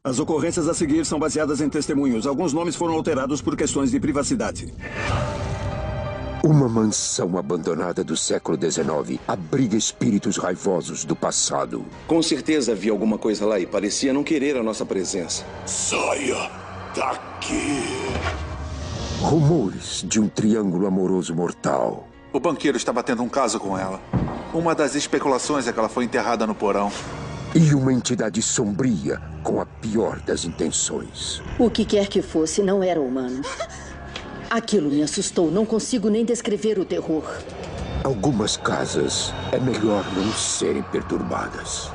As ocorrências a seguir são baseadas em testemunhos. Alguns nomes foram alterados por questões de privacidade. Uma mansão abandonada do século XIX abriga espíritos raivosos do passado. Com certeza havia alguma coisa lá e parecia não querer a nossa presença. Saia daqui! Rumores de um triângulo amoroso mortal. O banqueiro estava tendo um caso com ela. Uma das especulações é que ela foi enterrada no porão. E uma entidade sombria com a pior das intenções. O que quer que fosse, não era humano. Aquilo me assustou. Não consigo nem descrever o terror. Algumas casas é melhor não serem perturbadas.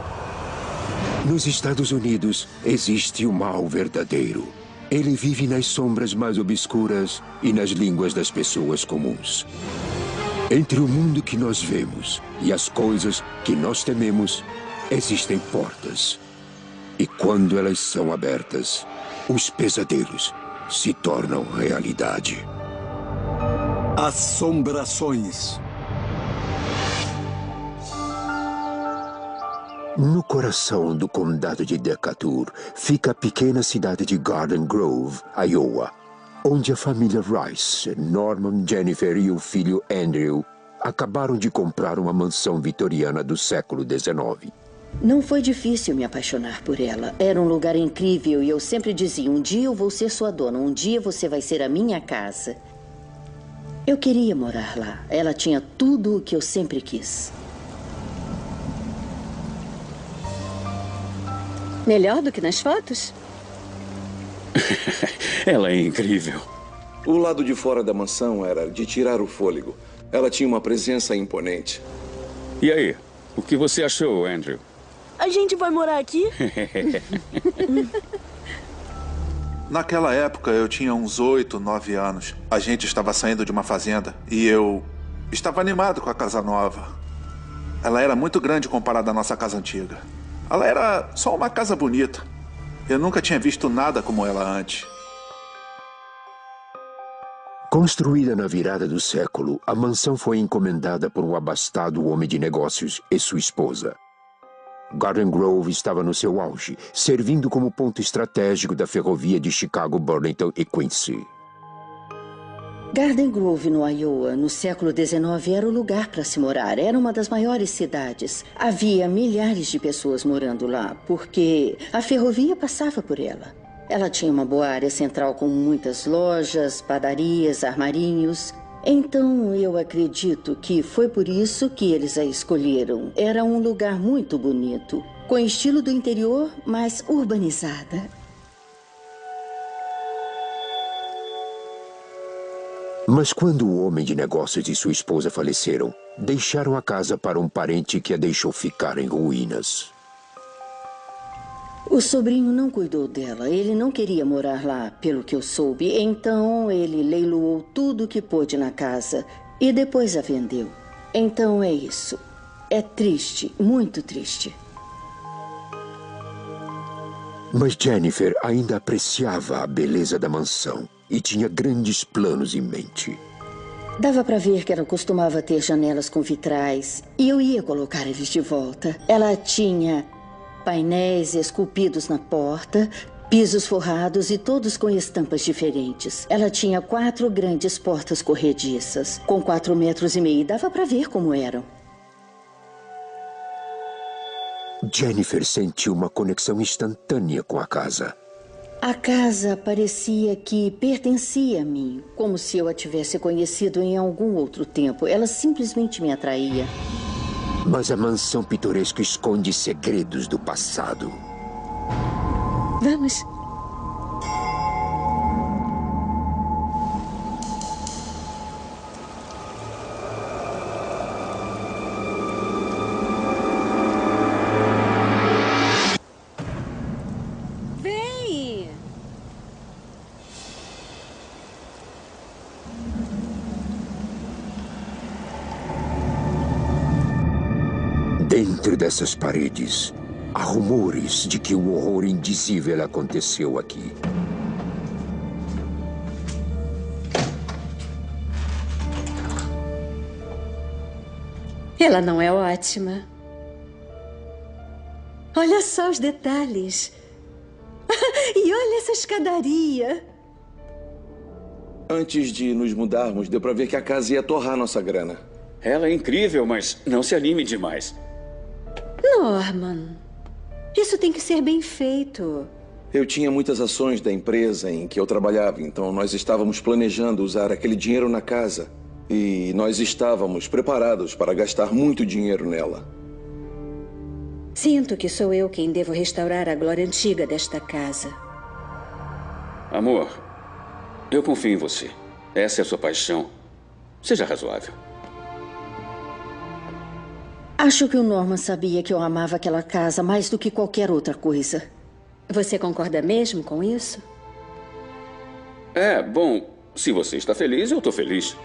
Nos Estados Unidos existe o mal verdadeiro. Ele vive nas sombras mais obscuras e nas línguas das pessoas comuns. Entre o mundo que nós vemos e as coisas que nós tememos, existem portas. E quando elas são abertas, os pesadelos se tornam realidade. Assombrações. No coração do condado de Decatur fica a pequena cidade de Garden Grove, Iowa, onde a família Rice, Norman, Jennifer e o filho Andrew acabaram de comprar uma mansão vitoriana do século XIX. Não foi difícil me apaixonar por ela. Era um lugar incrível e eu sempre dizia, um dia eu vou ser sua dona, um dia você vai ser a minha casa. Eu queria morar lá. Ela tinha tudo o que eu sempre quis. Melhor do que nas fotos? Ela é incrível. O lado de fora da mansão era de tirar o fôlego. Ela tinha uma presença imponente. E aí, o que você achou, Andrew? A gente vai morar aqui? Naquela época, eu tinha uns 8, 9 anos. A gente estava saindo de uma fazenda e eu estava animado com a casa nova. Ela era muito grande comparada à nossa casa antiga. Ela era só uma casa bonita. Eu nunca tinha visto nada como ela antes. Construída na virada do século, a mansão foi encomendada por um abastado homem de negócios e sua esposa. Garden Grove estava no seu auge, servindo como ponto estratégico da ferrovia de Chicago, Burlington e Quincy. Garden Grove, no Iowa, no século XIX, era o lugar para se morar. Era uma das maiores cidades. Havia milhares de pessoas morando lá, porque a ferrovia passava por ela. Ela tinha uma boa área central com muitas lojas, padarias, armarinhos. Então, eu acredito que foi por isso que eles a escolheram. Era um lugar muito bonito, com estilo do interior, mas urbanizada. Mas quando o homem de negócios e sua esposa faleceram, deixaram a casa para um parente que a deixou ficar em ruínas. O sobrinho não cuidou dela. Ele não queria morar lá, pelo que eu soube. Então, ele leiloou tudo que pôde na casa e depois a vendeu. Então, é isso. É triste, muito triste. Mas Jennifer ainda apreciava a beleza da mansão e tinha grandes planos em mente. Dava para ver que ela costumava ter janelas com vitrais e eu ia colocar eles de volta. Ela tinha painéis esculpidos na porta, pisos forrados e todos com estampas diferentes. Ela tinha 4 grandes portas corrediças, com 4,5 metros. Dava para ver como eram. Jennifer sentiu uma conexão instantânea com a casa. A casa parecia que pertencia a mim, como se eu a tivesse conhecido em algum outro tempo. Ela simplesmente me atraía. Mas a mansão pitoresca esconde segredos do passado. Vamos. Vem! Dentro dessas paredes, há rumores de que um horror indizível aconteceu aqui. Ela não é ótima? Olha só os detalhes. E olha essa escadaria. Antes de nos mudarmos, deu pra ver que a casa ia torrar nossa grana. Ela é incrível, mas não se anime demais. Norman, isso tem que ser bem feito. Eu tinha muitas ações da empresa em que eu trabalhava, então nós estávamos planejando usar aquele dinheiro na casa. E nós estávamos preparados para gastar muito dinheiro nela. Sinto que sou eu quem devo restaurar a glória antiga desta casa. Amor, eu confio em você. Essa é a sua paixão. Seja razoável. Acho que o Norman sabia que eu amava aquela casa mais do que qualquer outra coisa. Você concorda mesmo com isso? Bom, se você está feliz, eu estou feliz.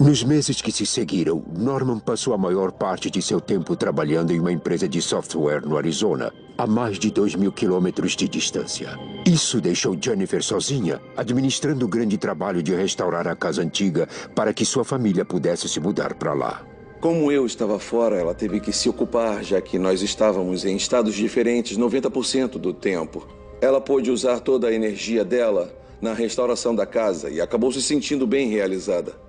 Nos meses que se seguiram, Norman passou a maior parte de seu tempo trabalhando em uma empresa de software no Arizona, a mais de 2.000 quilômetros de distância. Isso deixou Jennifer sozinha, administrando o grande trabalho de restaurar a casa antiga para que sua família pudesse se mudar para lá. Como eu estava fora, ela teve que se ocupar, já que nós estávamos em estados diferentes 90% do tempo. Ela pôde usar toda a energia dela na restauração da casa e acabou se sentindo bem realizada.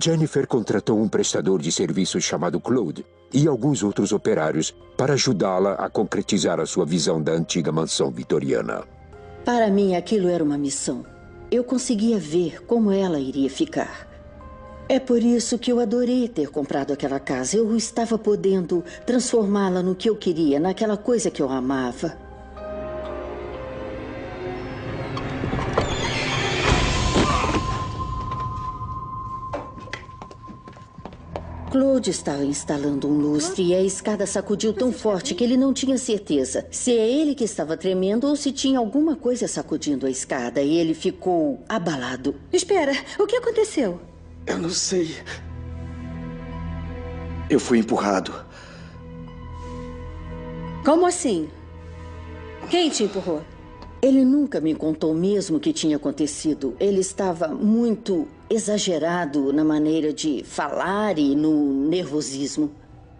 Jennifer contratou um prestador de serviços chamado Claude e alguns outros operários para ajudá-la a concretizar a sua visão da antiga mansão vitoriana. Para mim, aquilo era uma missão. Eu conseguia ver como ela iria ficar. É por isso que eu adorei ter comprado aquela casa. Eu estava podendo transformá-la no que eu queria, naquela coisa que eu amava. Claude estava instalando um lustre e a escada sacudiu tão forte que ele não tinha certeza se é ele que estava tremendo ou se tinha alguma coisa sacudindo a escada, e ele ficou abalado. Espera, o que aconteceu? Eu não sei. Eu fui empurrado. Como assim? Quem te empurrou? Ele nunca me contou mesmo o que tinha acontecido. Ele estava muito exagerado na maneira de falar e no nervosismo.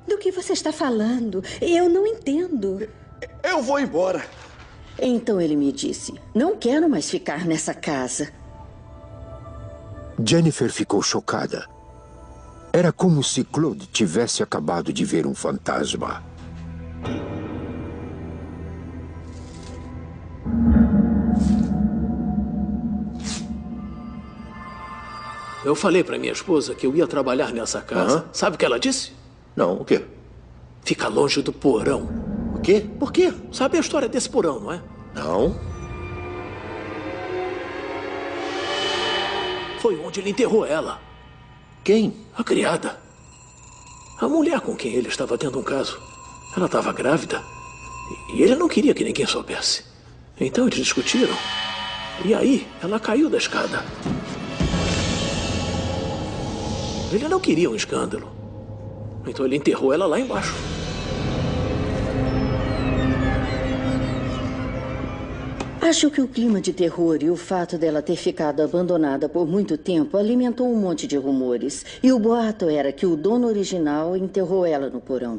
Do que você está falando? Eu não entendo. Eu vou embora. Então ele me disse: não quero mais ficar nessa casa. Jennifer ficou chocada. Era como se Claude tivesse acabado de ver um fantasma. Eu falei para minha esposa que eu ia trabalhar nessa casa. Sabe o que ela disse? Não, o quê? Fica longe do porão. O quê? Por quê? Sabe a história desse porão, não é? Não. Foi onde ele enterrou ela. Quem? A criada. A mulher com quem ele estava tendo um caso. Ela estava grávida. E ele não queria que ninguém soubesse. Então eles discutiram. E aí, ela caiu da escada. Ele não queria um escândalo. Então ele enterrou ela lá embaixo. Acho que o clima de terror e o fato dela ter ficado abandonada por muito tempo alimentou um monte de rumores. E o boato era que o dono original enterrou ela no porão.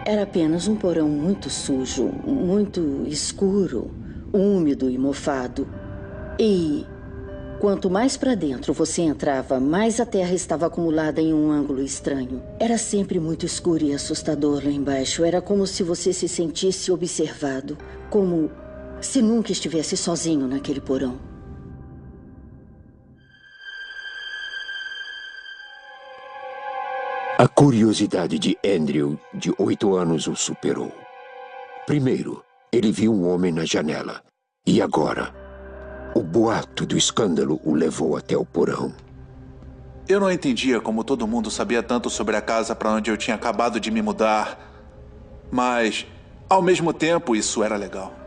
Era apenas um porão muito sujo, muito escuro, úmido e mofado. E quanto mais para dentro você entrava, mais a terra estava acumulada em um ângulo estranho. Era sempre muito escuro e assustador lá embaixo. Era como se você se sentisse observado, como se nunca estivesse sozinho naquele porão. A curiosidade de Andrew, de 8 anos, o superou. Primeiro, ele viu um homem na janela. E agora, o boato do escândalo o levou até o porão. Eu não entendia como todo mundo sabia tanto sobre a casa para onde eu tinha acabado de me mudar. Mas, ao mesmo tempo, isso era legal.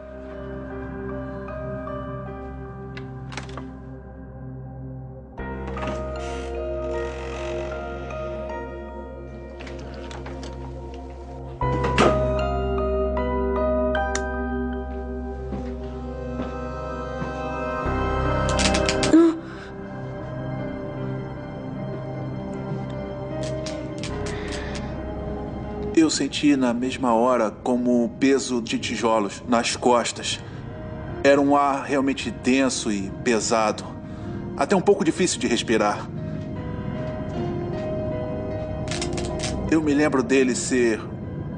Eu senti na mesma hora como o peso de tijolos nas costas. Era um ar realmente denso e pesado. Até um pouco difícil de respirar. Eu me lembro dele ser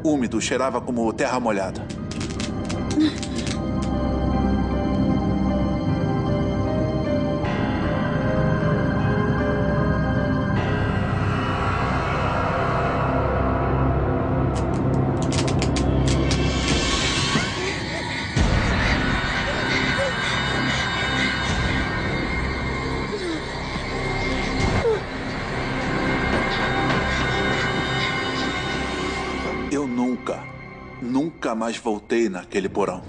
úmido, cheirava como terra molhada. Nunca mais voltei naquele porão.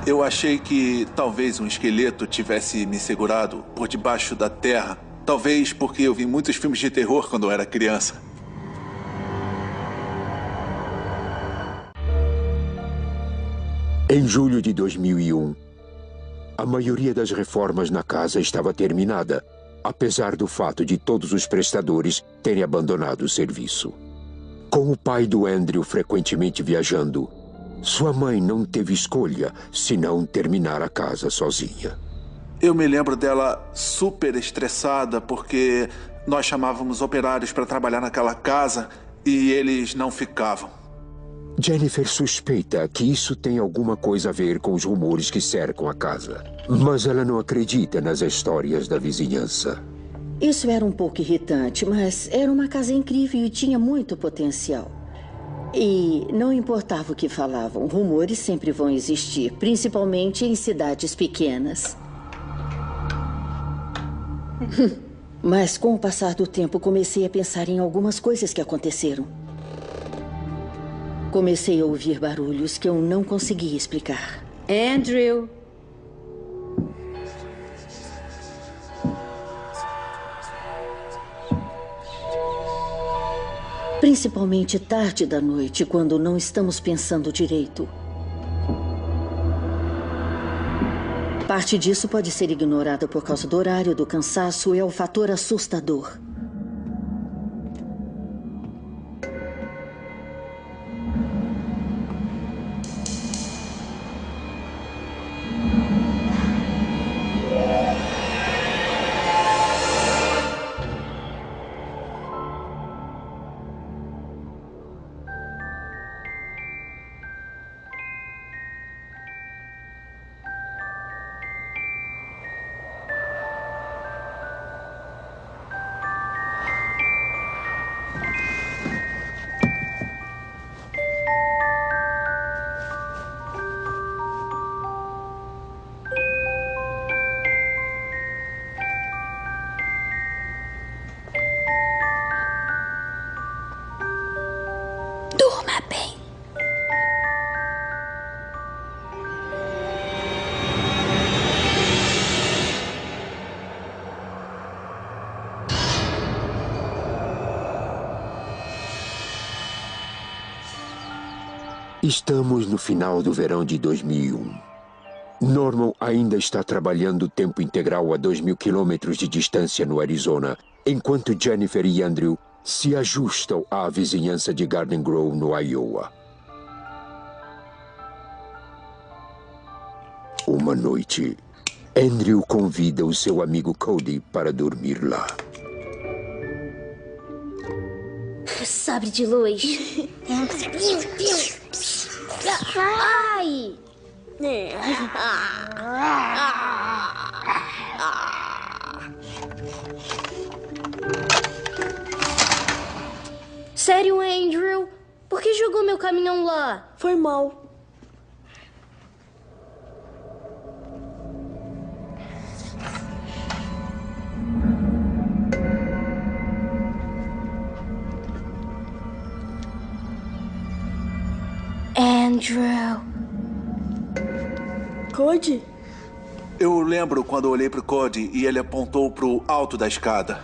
Eu achei que talvez um esqueleto tivesse me segurado por debaixo da terra. Talvez porque eu vi muitos filmes de terror quando eu era criança. Em julho de 2001, a maioria das reformas na casa estava terminada, apesar do fato de todos os prestadores terem abandonado o serviço. Com o pai do Andrew frequentemente viajando, sua mãe não teve escolha senão terminar a casa sozinha. Eu me lembro dela super estressada porque nós chamávamos operários para trabalhar naquela casa e eles não ficavam. Jennifer suspeita que isso tem alguma coisa a ver com os rumores que cercam a casa, mas ela não acredita nas histórias da vizinhança. Isso era um pouco irritante, mas era uma casa incrível e tinha muito potencial. E não importava o que falavam, rumores sempre vão existir, principalmente em cidades pequenas. Mas com o passar do tempo, comecei a pensar em algumas coisas que aconteceram. Comecei a ouvir barulhos que eu não conseguia explicar. Andrew. Principalmente tarde da noite, quando não estamos pensando direito. Parte disso pode ser ignorada por causa do horário, do cansaço e é o fator assustador. Durma bem. Estamos no final do verão de 2001. Norman ainda está trabalhando tempo integral a 2.000 quilômetros de distância no Arizona, enquanto Jennifer e Andrew se ajustam à vizinhança de Garden Grove, no Iowa. Uma noite, Andrew convida o seu amigo Cody para dormir lá. Sabre de luz. Ai! Sério, Andrew? Por que jogou meu caminhão lá? Foi mal. Andrew. Cody? Eu lembro quando eu olhei pro Cody e ele apontou pro alto da escada.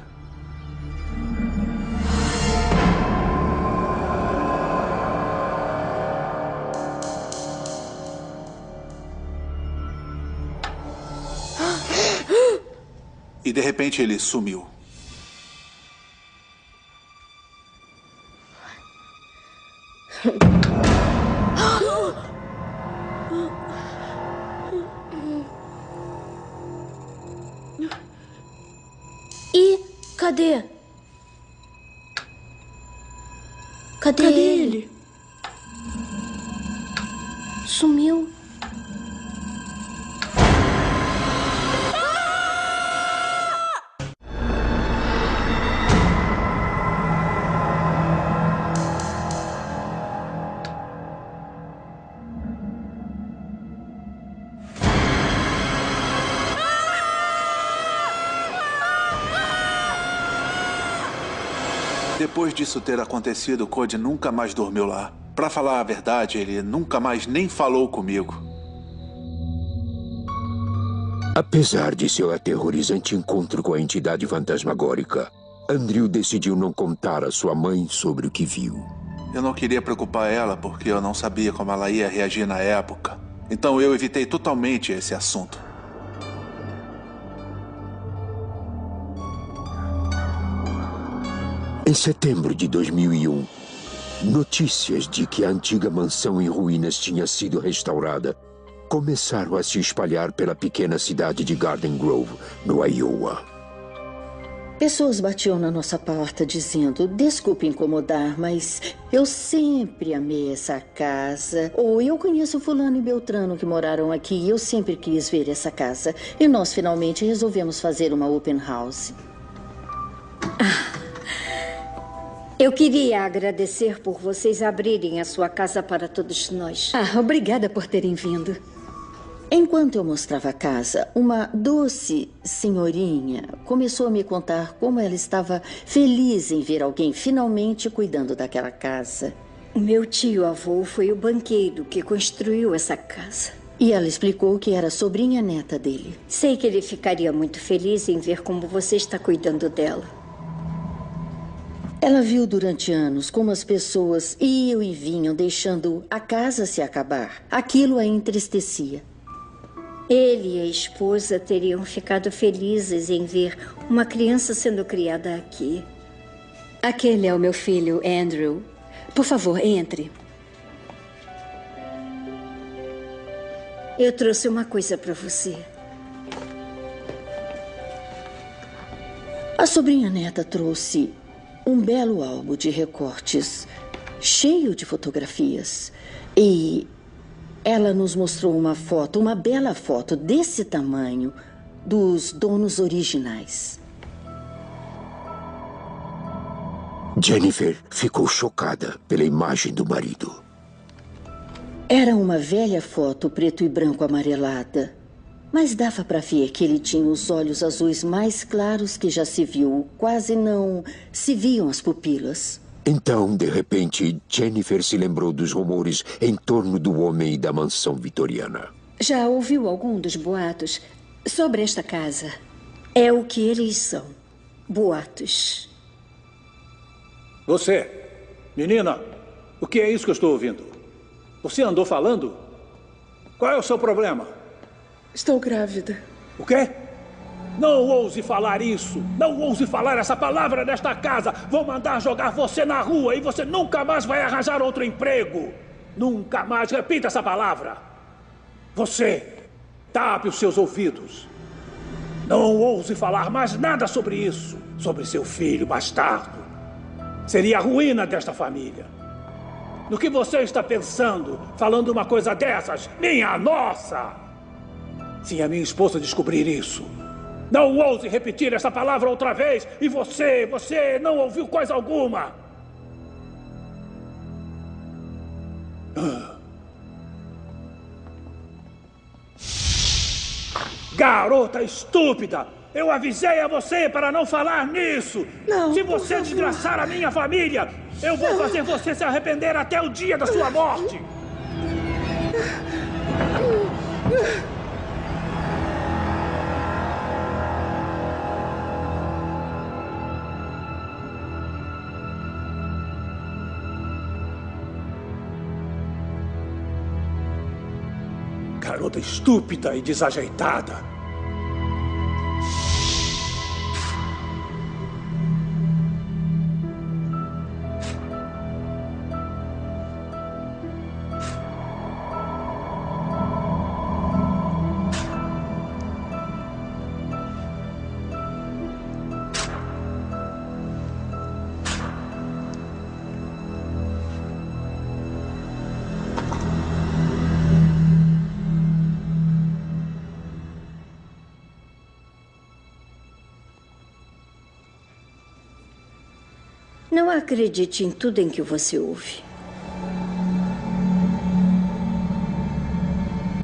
E de repente ele sumiu. E cadê? Cadê ele? Sumiu. Depois disso ter acontecido, Cody nunca mais dormiu lá. Pra falar a verdade, ele nunca mais nem falou comigo. Apesar de seu aterrorizante encontro com a entidade fantasmagórica, Andrew decidiu não contar à sua mãe sobre o que viu. Eu não queria preocupar ela porque eu não sabia como ela ia reagir na época. Então eu evitei totalmente esse assunto. Em setembro de 2001, notícias de que a antiga mansão em ruínas tinha sido restaurada começaram a se espalhar pela pequena cidade de Garden Grove, no Iowa. Pessoas batiam na nossa porta dizendo: desculpe incomodar, mas eu sempre amei essa casa. Ou eu conheço fulano e Beltrano que moraram aqui e eu sempre quis ver essa casa. E nós finalmente resolvemos fazer uma open house. Eu queria agradecer por vocês abrirem a sua casa para todos nós. Obrigada por terem vindo. Enquanto eu mostrava a casa, uma doce senhorinha começou a me contar como ela estava feliz em ver alguém finalmente cuidando daquela casa. O meu tio-avô foi o banqueiro que construiu essa casa. E ela explicou que era sobrinha neta dele. Sei que ele ficaria muito feliz em ver como você está cuidando dela. Ela viu durante anos como as pessoas iam e vinham deixando a casa se acabar. Aquilo a entristecia. Ele e a esposa teriam ficado felizes em ver uma criança sendo criada aqui. Aquele é o meu filho, Andrew. Por favor, entre. Eu trouxe uma coisa para você. A sobrinha neta trouxe um belo álbum de recortes, cheio de fotografias. E ela nos mostrou uma foto, uma bela foto desse tamanho, dos donos originais. Jennifer ficou chocada pela imagem do marido. Era uma velha foto preto e branco amarelada. Mas dava para ver que ele tinha os olhos azuis mais claros que já se viu. Quase não se viam as pupilas. Então, de repente, Jennifer se lembrou dos rumores em torno do homem e da mansão vitoriana. Já ouviu algum dos boatos sobre esta casa? É o que eles são. Boatos. Você, menina, o que é isso que eu estou ouvindo? Você andou falando? Qual é o seu problema? Estou grávida. O quê? Não ouse falar isso! Não ouse falar essa palavra nesta casa! Vou mandar jogar você na rua e você nunca mais vai arranjar outro emprego! Nunca mais repita essa palavra! Você, tape os seus ouvidos! Não ouse falar mais nada sobre isso! Sobre seu filho bastardo! Seria a ruína desta família! No que você está pensando, falando uma coisa dessas? Minha nossa! Se a minha esposa descobrir isso, não ouse repetir essa palavra outra vez. E você não ouviu coisa alguma. Garota estúpida! Eu avisei a você para não falar nisso! Não, se você desgraçar a minha família, eu vou fazer você se arrepender até o dia da sua morte! Garota estúpida e desajeitada. Não acredite em tudo em que você ouve.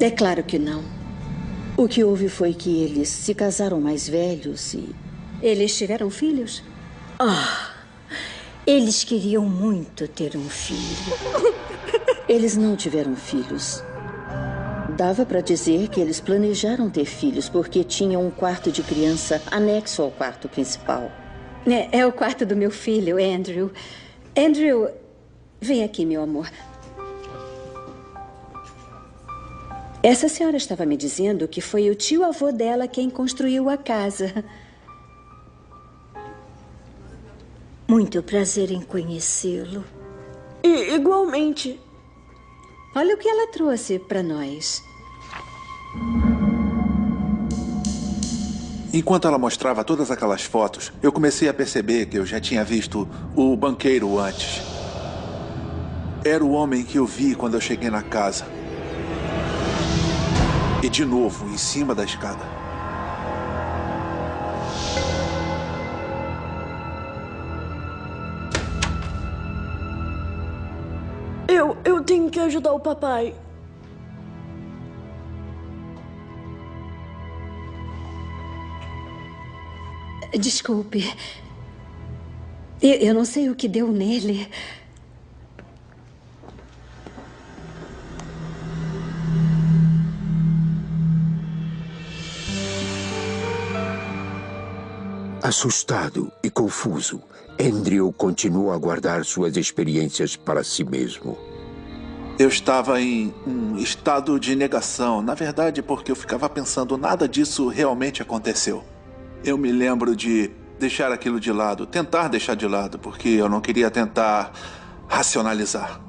É claro que não. O que houve foi que eles se casaram mais velhos e... Eles tiveram filhos? Eles queriam muito ter um filho. Eles não tiveram filhos. Dava para dizer que eles planejaram ter filhos porque tinham um quarto de criança anexo ao quarto principal. É o quarto do meu filho, Andrew. Andrew, vem aqui, meu amor. Essa senhora estava me dizendo que foi o tio-avô dela quem construiu a casa. Muito prazer em conhecê-lo. Igualmente. Olha o que ela trouxe para nós. Enquanto ela mostrava todas aquelas fotos, eu comecei a perceber que eu já tinha visto o banqueiro antes. Era o homem que eu vi quando eu cheguei na casa. E de novo, em cima da escada. Eu tenho que ajudar o papai. Desculpe. Eu não sei o que deu nele. Assustado e confuso, Andrew continuou a guardar suas experiências para si mesmo. Eu estava em um estado de negação, na verdade, porque eu ficava pensando nada disso realmente aconteceu. Eu me lembro de deixar aquilo de lado, tentar deixar de lado, porque eu não queria tentar racionalizar.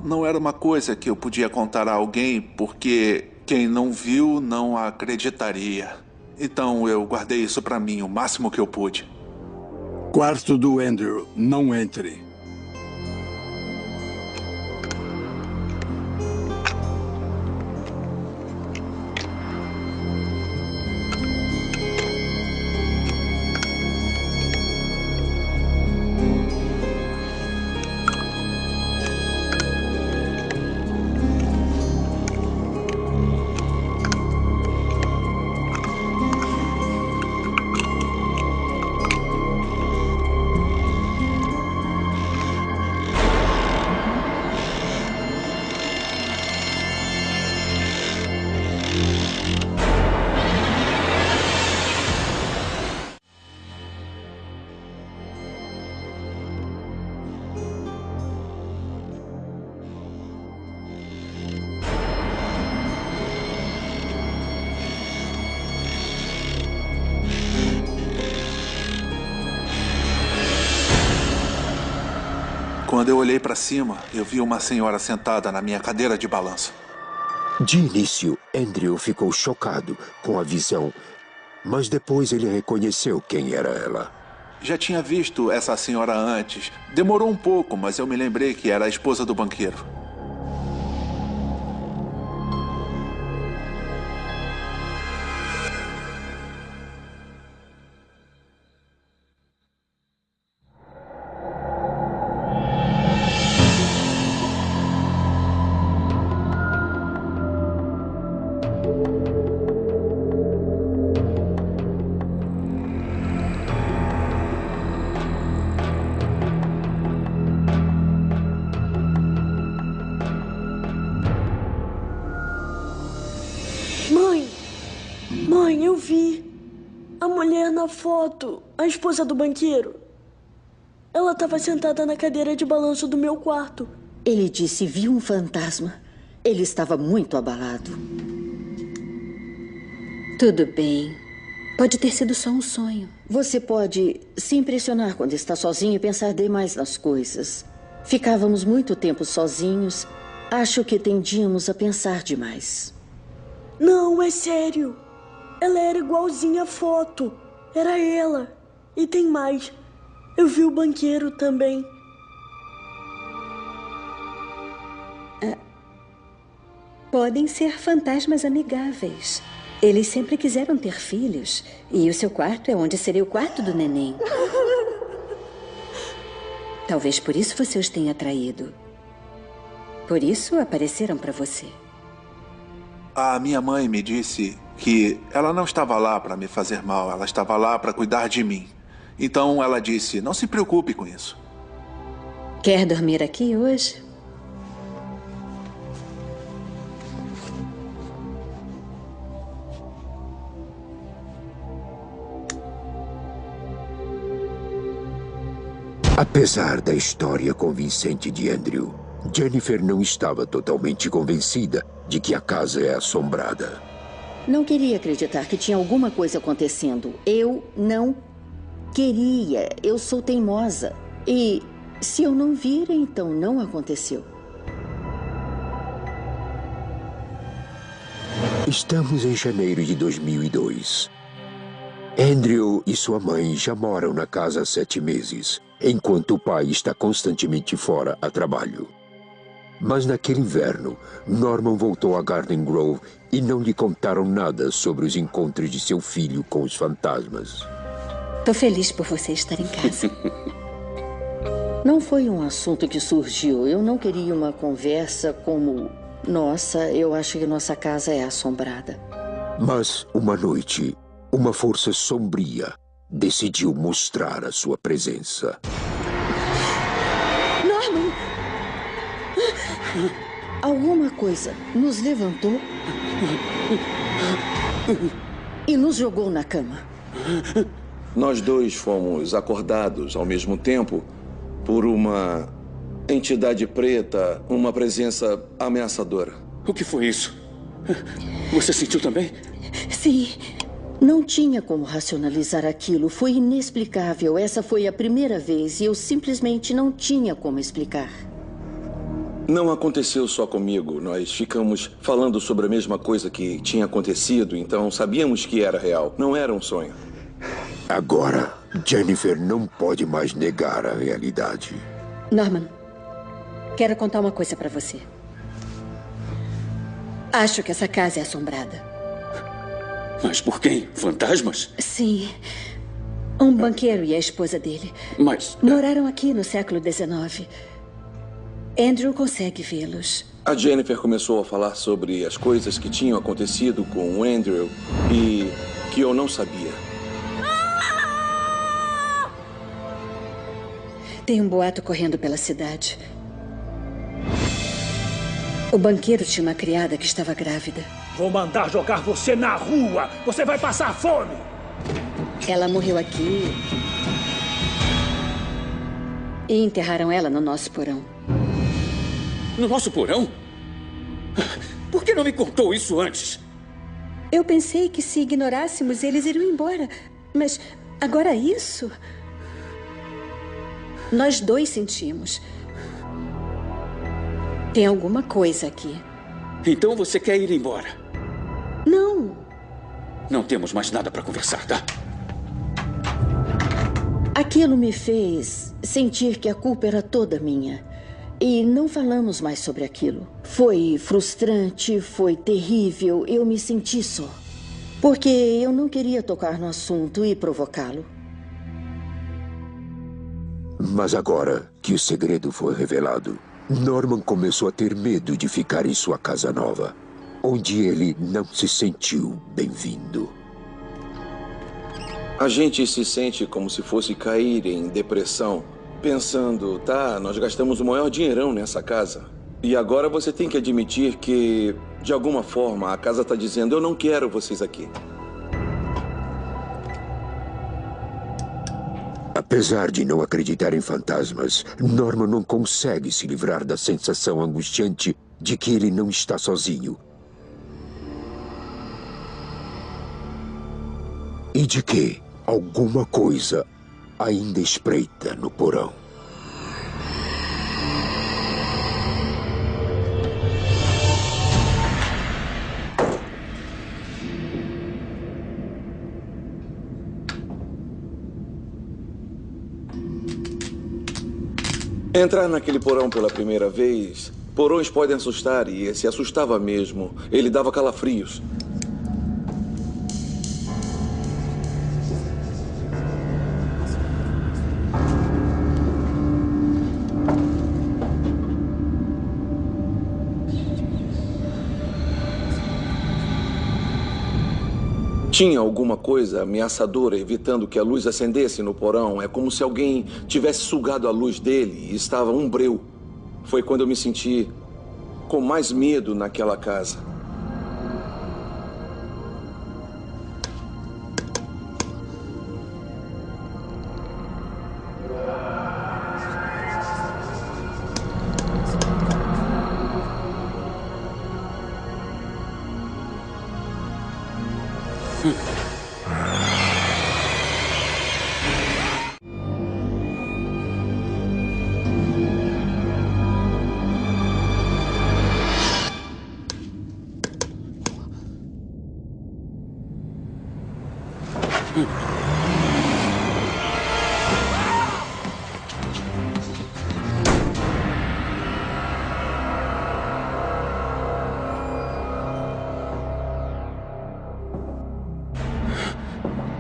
Não era uma coisa que eu podia contar a alguém, porque quem não viu não acreditaria. Então eu guardei isso para mim o máximo que eu pude. Quarto do Andrew, não entre. Quando eu olhei para cima, eu vi uma senhora sentada na minha cadeira de balanço. De início, Andrew ficou chocado com a visão, mas depois ele reconheceu quem era ela. Já tinha visto essa senhora antes. Demorou um pouco, mas eu me lembrei que era a esposa do banqueiro. Mãe, eu vi. A mulher na foto, a esposa do banqueiro. Ela estava sentada na cadeira de balanço do meu quarto. Ele disse viu um fantasma. Ele estava muito abalado. Tudo bem. Pode ter sido só um sonho. Você pode se impressionar quando está sozinho e pensar demais nas coisas. Ficávamos muito tempo sozinhos. Acho que tendíamos a pensar demais. Não, é sério. Ela era igualzinha à foto. Era ela. E tem mais. Eu vi o banqueiro também. Podem ser fantasmas amigáveis. Eles sempre quiseram ter filhos. E o seu quarto é onde seria o quarto do neném. Talvez por isso você os tenha traído. Por isso apareceram para você. A minha mãe me disse que ela não estava lá para me fazer mal, ela estava lá para cuidar de mim. Então ela disse, não se preocupe com isso. Quer dormir aqui hoje? Apesar da história convincente de Andrew, Jennifer não estava totalmente convencida de que a casa é assombrada. Não queria acreditar que tinha alguma coisa acontecendo. Eu não queria. Eu sou teimosa. E se eu não vir, então não aconteceu. Estamos em janeiro de 2002. Andrew e sua mãe já moram na casa há 7 meses, enquanto o pai está constantemente fora a trabalho. Mas naquele inverno, Norman voltou a Garden Grove e não lhe contaram nada sobre os encontros de seu filho com os fantasmas. Tô feliz por você estar em casa. Não foi um assunto que surgiu. Eu não queria uma conversa como... Nossa, eu acho que nossa casa é assombrada. Mas, uma noite, uma força sombria decidiu mostrar a sua presença. Norman! Alguma coisa nos levantou e nos jogou na cama. Nós dois fomos acordados ao mesmo tempo por uma entidade preta, uma presença ameaçadora. O que foi isso? Você sentiu também? Sim. Não tinha como racionalizar aquilo. Foi inexplicável. Essa foi a primeira vez e eu simplesmente não tinha como explicar. Não aconteceu só comigo. Nós ficamos falando sobre a mesma coisa que tinha acontecido, então sabíamos que era real. Não era um sonho. Agora, Jennifer não pode mais negar a realidade. Norman, quero contar uma coisa para você. Acho que essa casa é assombrada. Mas por quem? Fantasmas? Sim. Um banqueiro e a esposa dele. Mas... moraram aqui no século XIX. Andrew consegue vê-los. A Jennifer começou a falar sobre as coisas que tinham acontecido com o Andrew e que eu não sabia. Tem um boato correndo pela cidade. O banqueiro tinha uma criada que estava grávida. Vou mandar jogar você na rua. Você vai passar fome. Ela morreu aqui. E enterraram ela no nosso porão. No nosso porão? Por que não me contou isso antes? Eu pensei que se ignorássemos, eles iriam embora. Mas agora isso... Nós dois sentimos. Tem alguma coisa aqui. Então você quer ir embora? Não. Não temos mais nada para conversar, tá? Aquilo me fez sentir que a culpa era toda minha. E não falamos mais sobre aquilo. Foi frustrante, foi terrível. Eu me senti só. Porque eu não queria tocar no assunto e provocá-lo. Mas agora que o segredo foi revelado, Norman começou a ter medo de ficar em sua casa nova, onde ele não se sentiu bem-vindo. A gente se sente como se fosse cair em depressão, pensando, tá, nós gastamos o maior dinheirão nessa casa. E agora você tem que admitir que, de alguma forma, a casa está dizendo, eu não quero vocês aqui. Apesar de não acreditar em fantasmas, Norman não consegue se livrar da sensação angustiante de que ele não está sozinho. E de que alguma coisa ainda espreita no porão. Entrar naquele porão pela primeira vez, porões podem assustar e se assustava mesmo. Ele dava calafrios. Tinha alguma coisa ameaçadora evitando que a luz acendesse no porão. É como se alguém tivesse sugado a luz dele e estava um breu. Foi quando eu me senti com mais medo naquela casa.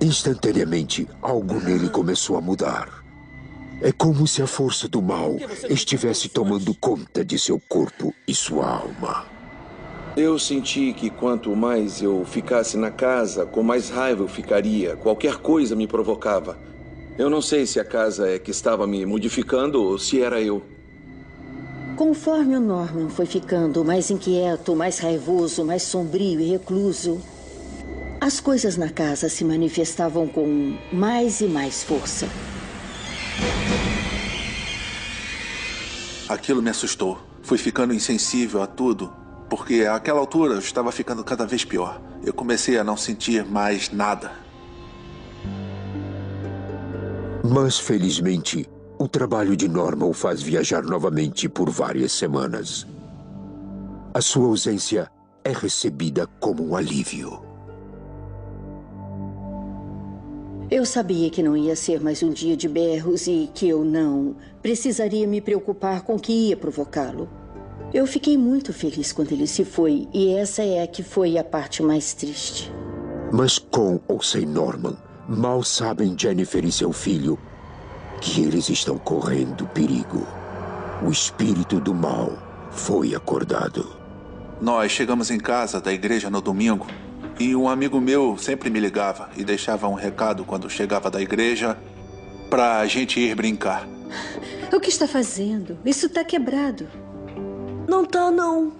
Instantaneamente, algo nele começou a mudar. É como se a força do mal estivesse tomando conta de seu corpo e sua alma. Eu senti que quanto mais eu ficasse na casa, com mais raiva eu ficaria. Qualquer coisa me provocava. Eu não sei se a casa é que estava me modificando ou se era eu. Conforme o Norman foi ficando mais inquieto, mais raivoso, mais sombrio e recluso, as coisas na casa se manifestavam com mais e mais força. Aquilo me assustou. Fui ficando insensível a tudo, porque àquela altura eu estava ficando cada vez pior. Eu comecei a não sentir mais nada. Mas, felizmente, o trabalho de Norman o faz viajar novamente por várias semanas. A sua ausência é recebida como um alívio. Eu sabia que não ia ser mais um dia de berros e que eu não precisaria me preocupar com o que ia provocá-lo. Eu fiquei muito feliz quando ele se foi, e essa é que foi a parte mais triste. Mas com ou sem Norman, mal sabem Jennifer e seu filho que eles estão correndo perigo. O espírito do mal foi acordado. Nós chegamos em casa da igreja no domingo e um amigo meu sempre me ligava e deixava um recado quando chegava da igreja pra gente ir brincar. O que está fazendo? Isso tá quebrado. Não tá, não.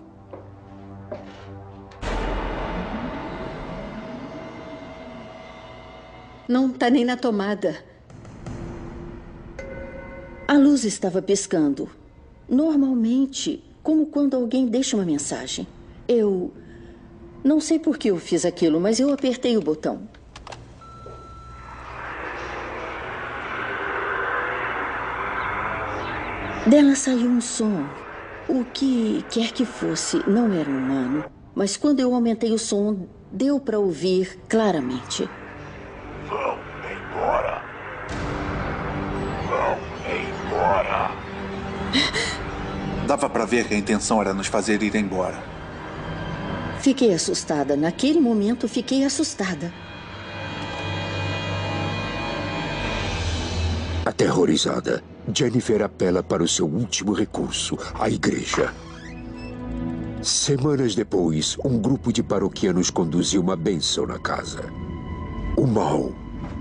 Não tá nem na tomada. A luz estava piscando. Normalmente, como quando alguém deixa uma mensagem. Eu não sei por que eu fiz aquilo, mas eu apertei o botão. Dela saiu um som. O que quer que fosse, não era humano. Mas quando eu aumentei o som, deu para ouvir claramente. Vão embora. Vão embora. Dava para ver que a intenção era nos fazer ir embora. Fiquei assustada. Naquele momento, fiquei assustada. Aterrorizada, Jennifer apela para o seu último recurso, a igreja. Semanas depois, um grupo de paroquianos conduziu uma bênção na casa. O mal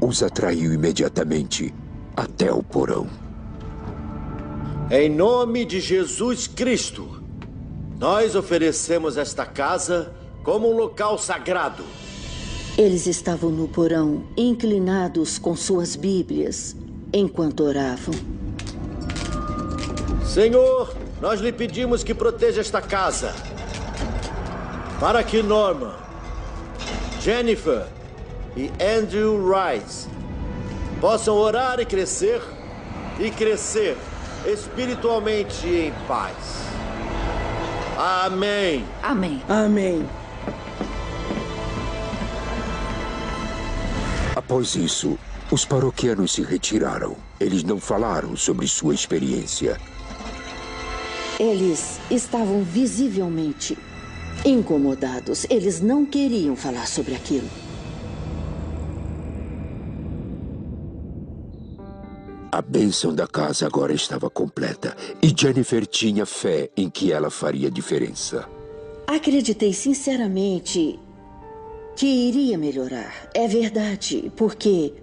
os atraiu imediatamente até o porão. Em nome de Jesus Cristo, nós oferecemos esta casa como um local sagrado. Eles estavam no porão, inclinados com suas Bíblias, enquanto oravam. Senhor, nós lhe pedimos que proteja esta casa, para que Norman, Jennifer e Andrew Rice possam orar e crescer espiritualmente em paz. Amém. Amém. Amém. Após isso, os paroquianos se retiraram. Eles não falaram sobre sua experiência. Eles estavam visivelmente incomodados. Eles não queriam falar sobre aquilo. A bênção da casa agora estava completa e Jennifer tinha fé em que ela faria diferença. Acreditei sinceramente que iria melhorar. É verdade, porque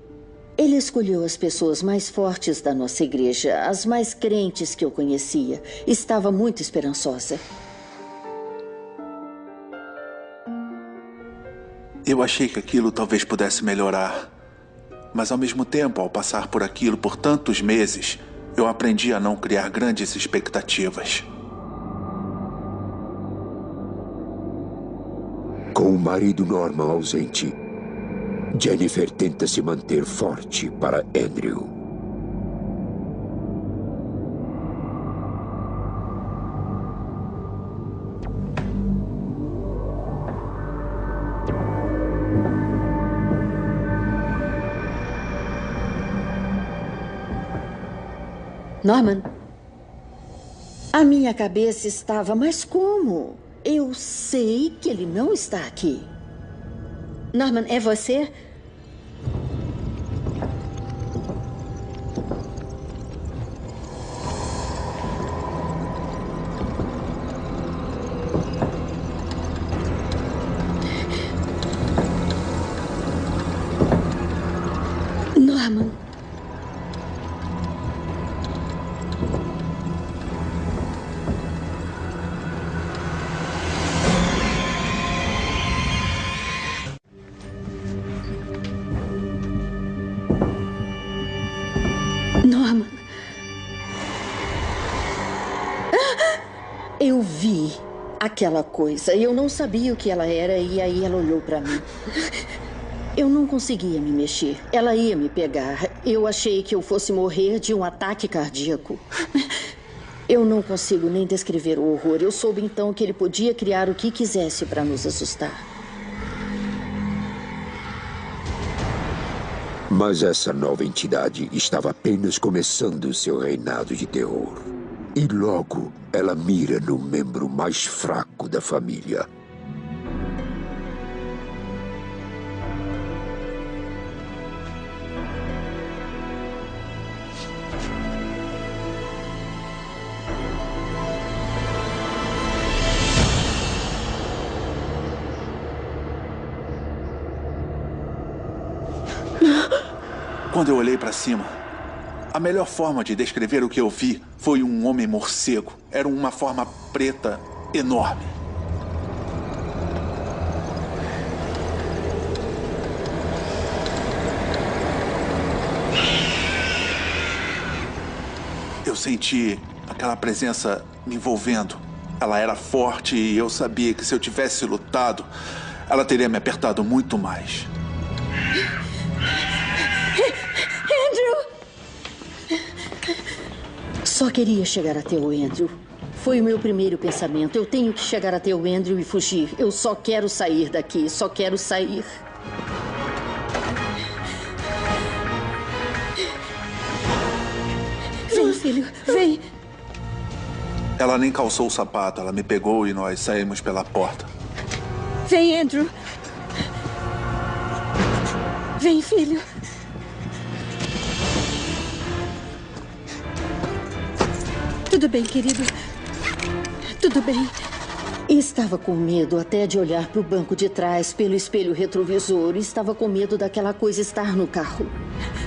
ele escolheu as pessoas mais fortes da nossa igreja, as mais crentes que eu conhecia. Estava muito esperançosa. Eu achei que aquilo talvez pudesse melhorar. Mas ao mesmo tempo, ao passar por aquilo por tantos meses, eu aprendi a não criar grandes expectativas. Com o marido Norman ausente, Jennifer tenta se manter forte para Andrew. Norman, a minha cabeça estava, mas como? Eu sei que ele não está aqui. Norman, é você? Norman. Norman. Eu vi aquela coisa. Eu não sabia o que ela era e aí ela olhou para mim. Eu não conseguia me mexer. Ela ia me pegar. Eu achei que eu fosse morrer de um ataque cardíaco. Eu não consigo nem descrever o horror. Eu soube então que ele podia criar o que quisesse para nos assustar. Mas essa nova entidade estava apenas começando seu reinado de terror. E logo ela mira no membro mais fraco da família. Quando eu olhei para cima, a melhor forma de descrever o que eu vi foi um homem morcego. Era uma forma preta enorme. Eu senti aquela presença me envolvendo. Ela era forte e eu sabia que se eu tivesse lutado, ela teria me apertado muito mais. Só queria chegar até o Andrew. Foi o meu primeiro pensamento. Eu tenho que chegar até o Andrew e fugir. Eu só quero sair daqui. Só quero sair. Vem, filho. Vem. Ela nem calçou o sapato. Ela me pegou e nós saímos pela porta. Vem, Andrew. Vem, filho. Tudo bem, querido. Tudo bem. Estava com medo até de olhar para o banco de trás, pelo espelho retrovisor. Estava com medo daquela coisa estar no carro.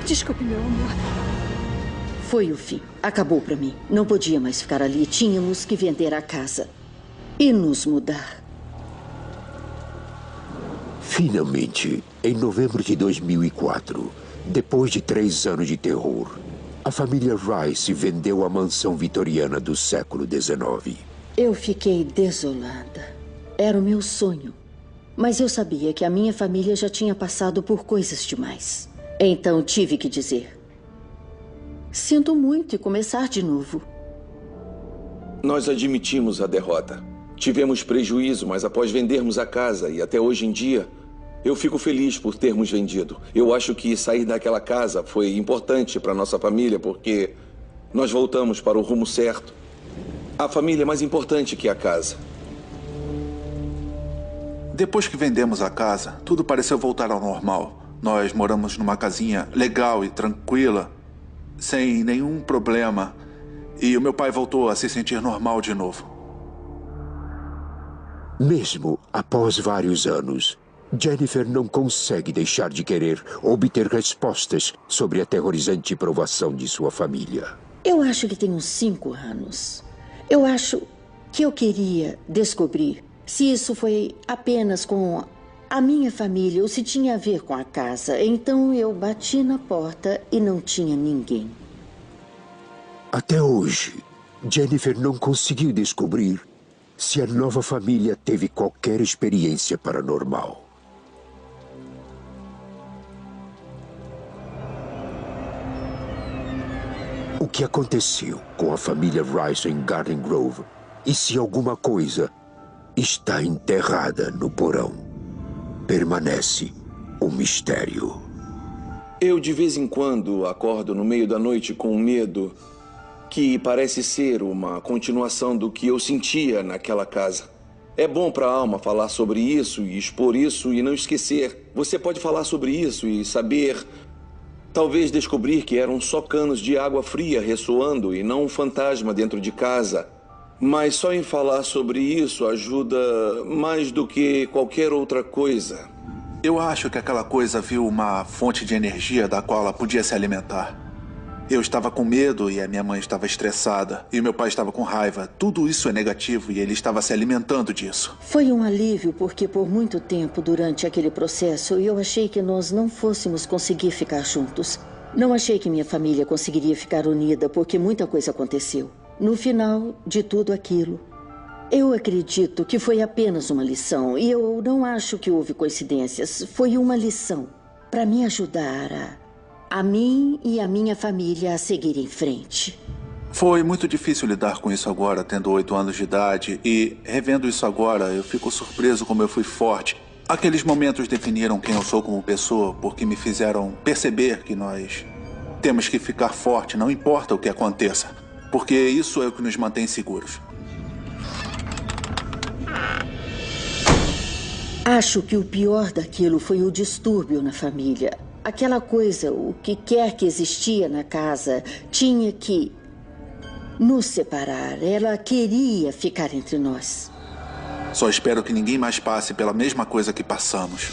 Desculpe, meu amor. Foi o fim. Acabou para mim. Não podia mais ficar ali. Tínhamos que vender a casa e nos mudar. Finalmente, em novembro de 2004, depois de 3 anos de terror, a família Rice vendeu a mansão vitoriana do século XIX. Eu fiquei desolada. Era o meu sonho. Mas eu sabia que a minha família já tinha passado por coisas demais. Então tive que dizer: sinto muito e começar de novo. Nós admitimos a derrota. Tivemos prejuízo, mas após vendermos a casa e até hoje em dia, eu fico feliz por termos vendido. Eu acho que sair daquela casa foi importante para nossa família porque nós voltamos para o rumo certo. A família é mais importante que a casa. Depois que vendemos a casa, tudo pareceu voltar ao normal. Nós moramos numa casinha legal e tranquila, sem nenhum problema. E o meu pai voltou a se sentir normal de novo. Mesmo após vários anos, Jennifer não consegue deixar de querer obter respostas sobre a aterrorizante provação de sua família. Eu acho que tem uns 5 anos. Eu acho que eu queria descobrir se isso foi apenas com a minha família ou se tinha a ver com a casa. Então eu bati na porta e não tinha ninguém. Até hoje, Jennifer não conseguiu descobrir se a nova família teve qualquer experiência paranormal. O que aconteceu com a família Rice em Garden Grove e se alguma coisa está enterrada no porão, permanece um mistério. Eu de vez em quando acordo no meio da noite com um medo que parece ser uma continuação do que eu sentia naquela casa. É bom para a alma falar sobre isso e expor isso e não esquecer. Você pode falar sobre isso e saber, talvez descobrir que eram só canos de água fria ressoando e não um fantasma dentro de casa. Mas só em falar sobre isso ajuda mais do que qualquer outra coisa. Eu acho que aquela coisa viu uma fonte de energia da qual ela podia se alimentar. Eu estava com medo e a minha mãe estava estressada. E o meu pai estava com raiva. Tudo isso é negativo e ele estava se alimentando disso. Foi um alívio porque por muito tempo durante aquele processo eu achei que nós não fôssemos conseguir ficar juntos. Não achei que minha família conseguiria ficar unida porque muita coisa aconteceu. No final de tudo aquilo, eu acredito que foi apenas uma lição. E eu não acho que houve coincidências. Foi uma lição para me ajudar a mim e a minha família a seguir em frente. Foi muito difícil lidar com isso agora, tendo 8 anos de idade. E, revendo isso agora, eu fico surpreso como eu fui forte. Aqueles momentos definiram quem eu sou como pessoa, porque me fizeram perceber que nós temos que ficar forte, não importa o que aconteça. Porque isso é o que nos mantém seguros. Acho que o pior daquilo foi o distúrbio na família. Aquela coisa, o que quer que existia na casa, tinha que nos separar. Ela queria ficar entre nós. Só espero que ninguém mais passe pela mesma coisa que passamos.